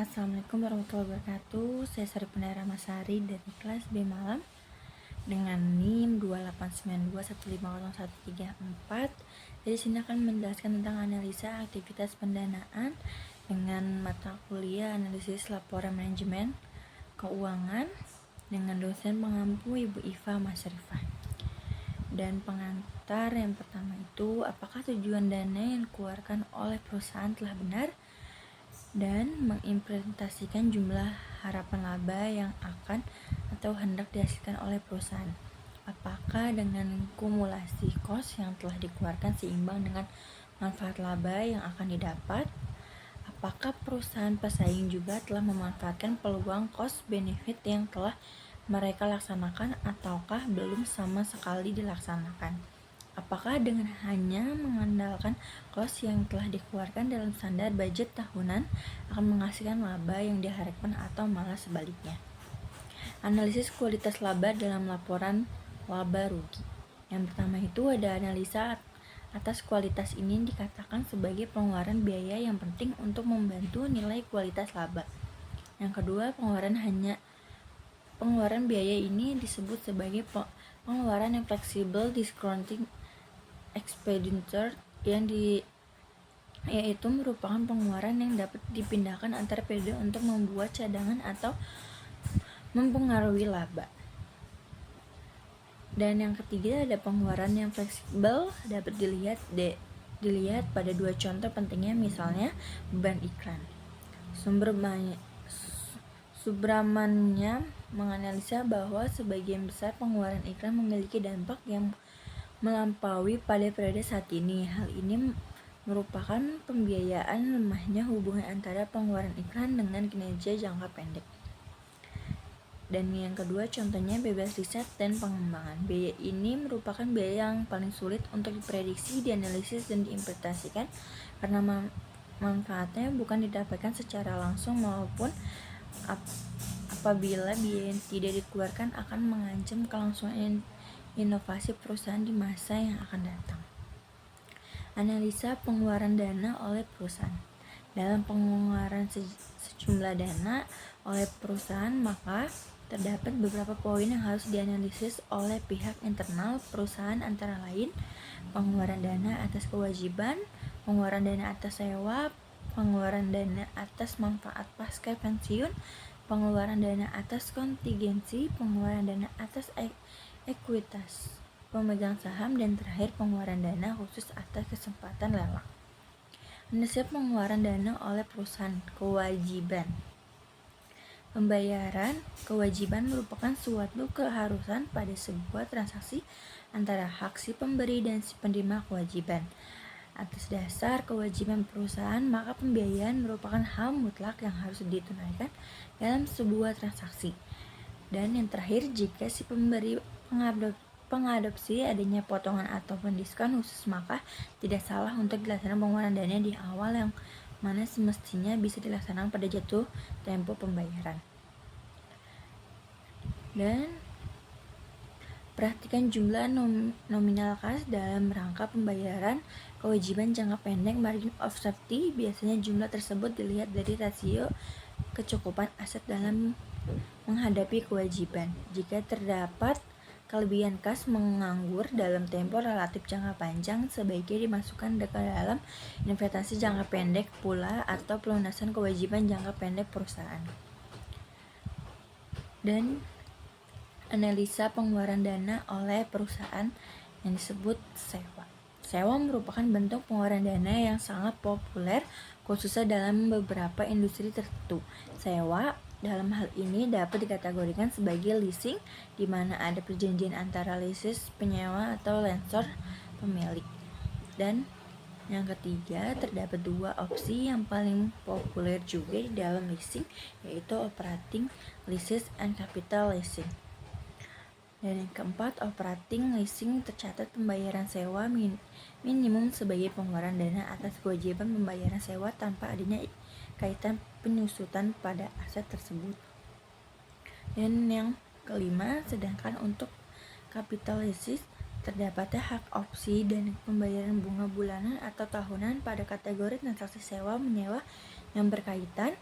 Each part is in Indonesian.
Assalamualaikum warahmatullahi wabarakatuh. Saya Sari Pendara Masari dari kelas B Malam dengan NIM 28921501334. Jadi sini akan menjelaskan tentang analisa aktivitas pendanaan dengan mata kuliah analisis laporan manajemen keuangan dengan dosen pengampu Ibu Iva Masrifah. Dan pengantar yang pertama itu, apakah tujuan dana yang dikeluarkan oleh perusahaan telah benar, dan mengimplementasikan jumlah harapan laba yang akan atau hendak dihasilkan oleh perusahaan. Apakah dengan kumulasi kos yang telah dikeluarkan seimbang dengan manfaat laba yang akan didapat? Apakah perusahaan pesaing juga telah memanfaatkan peluang cost benefit yang telah mereka laksanakan ataukah belum sama sekali dilaksanakan? Apakah dengan hanya mengandalkan cost yang telah dikeluarkan dalam standar budget tahunan akan menghasilkan laba yang diharapkan atau malah sebaliknya? Analisis kualitas laba dalam laporan laba rugi. Yang pertama itu ada analisa atas kualitas. Ini dikatakan sebagai pengeluaran biaya yang penting untuk membantu nilai kualitas laba. Yang kedua, pengeluaran biaya ini disebut sebagai pengeluaran yang fleksibel discounting expenditure yaitu merupakan pengeluaran yang dapat dipindahkan antar periode untuk membuat cadangan atau mempengaruhi laba. Dan yang ketiga ada pengeluaran yang fleksibel dapat dilihat pada dua contoh pentingnya, misalnya beban iklan. Subramanya menganalisa bahwa sebagian besar pengeluaran iklan memiliki dampak yang melampaui pada periode saat ini. Hal ini merupakan pembiayaan lemahnya hubungan antara pengeluaran iklan dengan kinerja jangka pendek. Dan yang kedua contohnya bebas riset dan pengembangan. Biaya ini merupakan biaya yang paling sulit untuk diprediksi, dianalisis, dan diimplementasikan karena manfaatnya bukan didapatkan secara langsung maupun apabila biaya yang tidak dikeluarkan akan mengancam kelangsungan inovasi perusahaan di masa yang akan datang. Analisa pengeluaran dana oleh perusahaan. Dalam pengeluaran sejumlah dana oleh perusahaan, maka terdapat beberapa poin yang harus dianalisis oleh pihak internal perusahaan, antara lain pengeluaran dana atas kewajiban, pengeluaran dana atas sewa, pengeluaran dana atas manfaat pasca pensiun, pengeluaran dana atas kontingensi, pengeluaran dana atas ekuitas pemegang saham, dan terakhir pengeluaran dana khusus atas kesempatan lelang. Analisa pengeluaran dana oleh perusahaan. Kewajiban. Pembayaran kewajiban merupakan suatu keharusan pada sebuah transaksi antara hak si pemberi dan si penerima kewajiban. Atas dasar kewajiban perusahaan, maka pembiayaan merupakan hal mutlak yang harus ditunaikan dalam sebuah transaksi. Dan yang terakhir, jika si pemberi pengadopsi adanya potongan ataupun diskon khusus, maka tidak salah untuk dilaksanakan pengeluaran dana di awal yang mana semestinya bisa dilaksanakan pada jatuh tempo pembayaran. Dan perhatikan jumlah nominal kas dalam rangka pembayaran kewajiban jangka pendek. Margin of safety, biasanya jumlah tersebut dilihat dari rasio kecukupan aset dalam menghadapi kewajiban. Jika terdapat kelebihan kas menganggur dalam tempo relatif jangka panjang, sebaiknya dimasukkan ke dalam investasi jangka pendek pula atau pelunasan kewajiban jangka pendek perusahaan. Dan analisa pengeluaran dana oleh perusahaan yang disebut sewa. Sewa merupakan bentuk pengeluaran dana yang sangat populer khususnya dalam beberapa industri tertentu. Sewa dalam hal ini dapat dikategorikan sebagai leasing, di mana ada perjanjian antara leases penyewa atau lessor pemilik. Dan yang ketiga, terdapat dua opsi yang paling populer juga di dalam leasing, yaitu operating leases and capital leasing. Dan yang keempat, operating leasing tercatat pembayaran sewa minimum sebagai pengeluaran dana atas kewajiban pembayaran sewa tanpa adanya kaitan penyusutan pada aset tersebut. Dan yang kelima, sedangkan untuk capital leases terdapatnya hak opsi dan pembayaran bunga bulanan atau tahunan pada kategori transaksi sewa menyewa yang berkaitan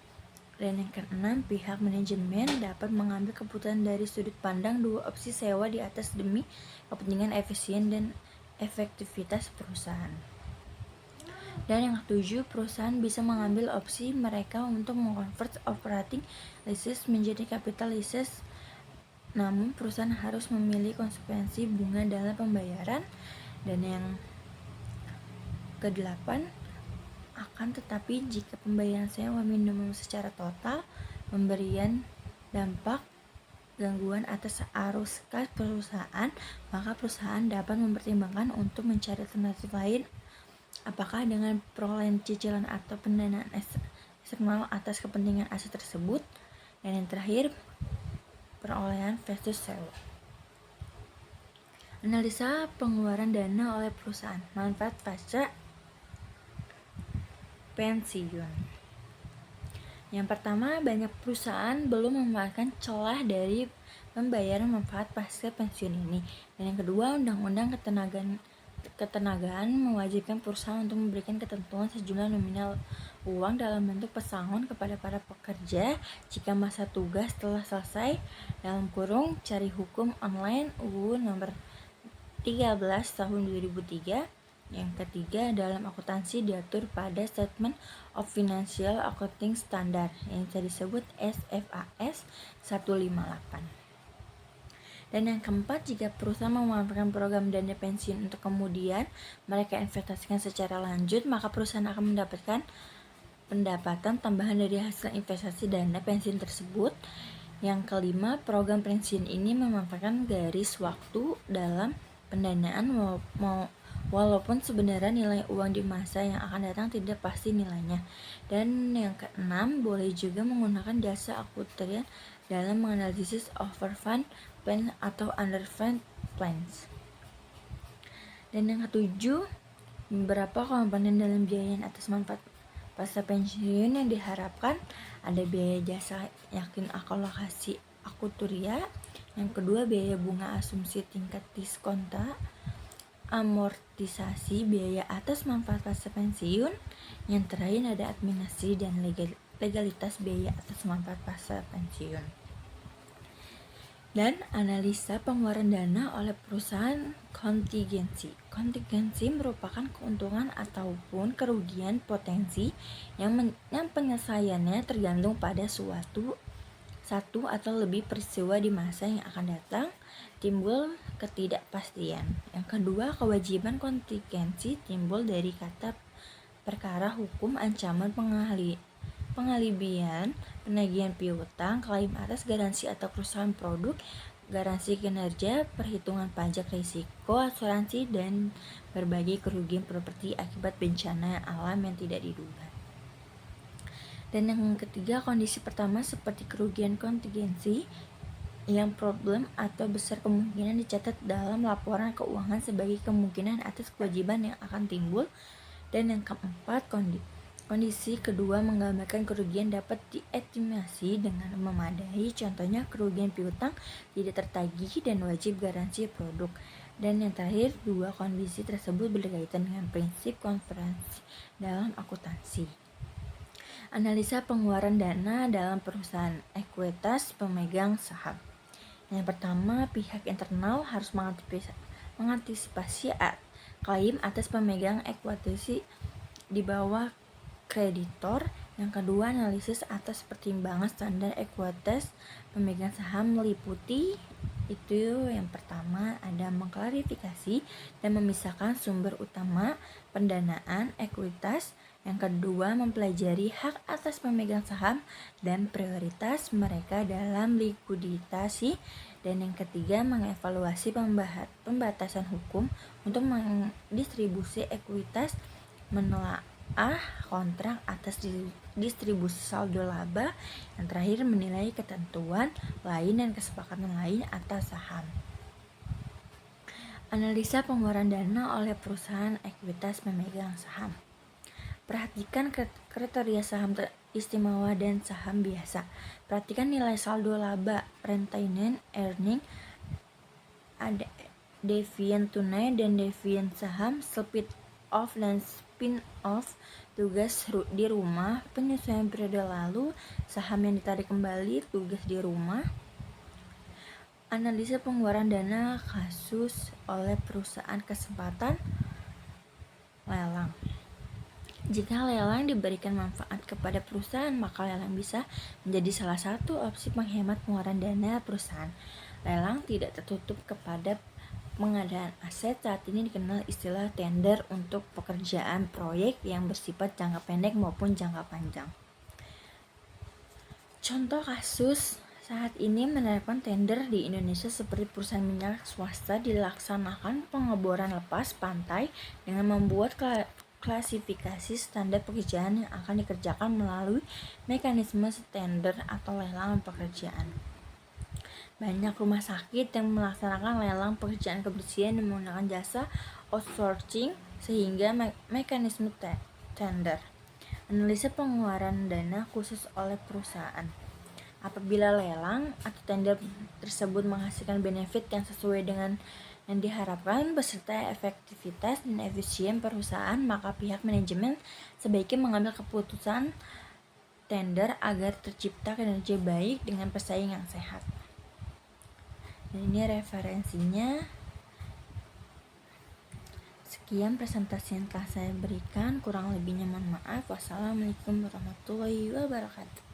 Dan yang keenam, pihak manajemen dapat mengambil keputusan dari sudut pandang dua opsi sewa di atas demi kepentingan efisien dan efektivitas perusahaan. Dan yang ketujuh, perusahaan bisa mengambil opsi mereka untuk mengkonvert operating leases menjadi capital leases. Namun perusahaan harus memilih konsekuensi bunga dalam pembayaran. Dan yang kedelapan, akan tetapi jika pembayaran sewa minimum secara total memberikan dampak gangguan atas arus kas perusahaan, maka perusahaan dapat mempertimbangkan untuk mencari alternatif lain, apakah dengan perolehan cicilan atau pendanaan eksternal atas kepentingan aset tersebut. Dan yang terakhir, perolehan versus sewa. Analisa pengeluaran dana oleh perusahaan, manfaat pasca pensiun. Yang pertama, banyak perusahaan belum memanfaatkan celah dari pembayaran manfaat pasca pensiun ini. Dan yang kedua, undang-undang ketenagaan mewajibkan perusahaan untuk memberikan ketentuan sejumlah nominal uang dalam bentuk pesangon kepada para pekerja jika masa tugas telah selesai, cari hukum online UU nomor 13 tahun 2003. Yang ketiga, dalam akuntansi diatur pada Statement of Financial Accounting Standard yang disebut SFAS 158. Dan yang keempat, jika perusahaan memanfaatkan program dana pensiun untuk kemudian mereka investasikan secara lanjut, maka perusahaan akan mendapatkan pendapatan tambahan dari hasil investasi dana pensiun tersebut. Yang kelima, program pensiun ini memanfaatkan garis waktu dalam pendanaan walaupun sebenarnya nilai uang di masa yang akan datang tidak pasti nilainya. Dan yang keenam, boleh juga menggunakan jasa aktuarial dalam menganalisis overfund plan atau underfund plans. Dan yang ketujuh, beberapa komponen dalam biaya atas manfaat pasca pensiun yang diharapkan ada biaya jasa yakin alokasi aktuaria, yang kedua biaya bunga asumsi tingkat diskonta, amortisasi biaya atas manfaat pasca pensiun, yang terakhir ada administrasi dan legalitas biaya atas manfaat pasca pensiun. Dan analisa pengeluaran dana oleh perusahaan kontingensi. Kontingensi merupakan keuntungan ataupun kerugian potensi yang penyelesaiannya tergantung pada satu atau lebih peristiwa di masa yang akan datang, timbul ketidakpastian. Yang kedua, kewajiban kontingensi timbul dari kata perkara hukum, ancaman pengalibian, penagihan piutang, klaim atas garansi atau perusahaan produk, garansi kinerja, perhitungan pajak risiko, asuransi, dan berbagai kerugian properti akibat bencana alam yang tidak diduga. Dan yang ketiga, kondisi pertama seperti kerugian kontingensi yang problem atau besar kemungkinan dicatat dalam laporan keuangan sebagai kemungkinan atas kewajiban yang akan timbul. Dan yang keempat, kondisi kedua menggambarkan kerugian dapat diestimasi dengan memadai, contohnya kerugian piutang tidak tertagih dan wajib garansi produk. Dan yang terakhir, dua kondisi tersebut berkaitan dengan prinsip konvergensi dalam akuntansi. Analisa pengeluaran dana dalam perusahaan ekuitas pemegang saham. Yang pertama, pihak internal harus mengantisipasi klaim atas pemegang ekuitasi di bawah kreditor. Yang kedua, analisis atas pertimbangan standar ekuitas pemegang saham meliputi itu yang pertama ada mengklarifikasi dan memisahkan sumber utama pendanaan ekuitas. Yang kedua, mempelajari hak atas pemegang saham dan prioritas mereka dalam likuiditasi. Dan yang ketiga, mengevaluasi pembatasan hukum untuk mendistribusi ekuitas, menelaah kontrak atas distribusi saldo laba. Yang terakhir, menilai ketentuan lain dan kesepakatan lain atas saham. Analisa pengeluaran dana oleh perusahaan ekuitas pemegang saham. Perhatikan kriteria saham istimewa dan saham biasa. Perhatikan nilai saldo laba, retained earning, ada dividen tunai dan dividen saham, split off dan spin off, tugas di rumah, penyesuaian periode lalu, saham yang ditarik kembali, tugas di rumah, analisa pengeluaran dana kasus oleh perusahaan, kesempatan lelang. Jika lelang diberikan manfaat kepada perusahaan, maka lelang bisa menjadi salah satu opsi penghemat pengeluaran dana perusahaan. Lelang tidak tertutup kepada pengadaan aset. Saat ini dikenal istilah tender untuk pekerjaan proyek yang bersifat jangka pendek maupun jangka panjang. Contoh kasus saat ini menerapkan tender di Indonesia seperti perusahaan minyak swasta dilaksanakan pengeboran lepas pantai dengan membuat klasifikasi standar pekerjaan yang akan dikerjakan melalui mekanisme tender atau lelang pekerjaan. Banyak rumah sakit yang melaksanakan lelang pekerjaan kebersihan dan menggunakan jasa outsourcing sehingga mekanisme tender. Analisa pengeluaran dana khusus oleh perusahaan. Apabila lelang atau tender tersebut menghasilkan benefit yang sesuai dengan yang diharapkan beserta efektivitas dan efisien perusahaan, maka pihak manajemen sebaiknya mengambil keputusan tender agar tercipta kinerja baik dengan pesaing yang sehat. Dan ini referensinya. Sekian presentasi yang telah saya berikan, kurang lebihnya mohon maaf. Wassalamualaikum warahmatullahi wabarakatuh.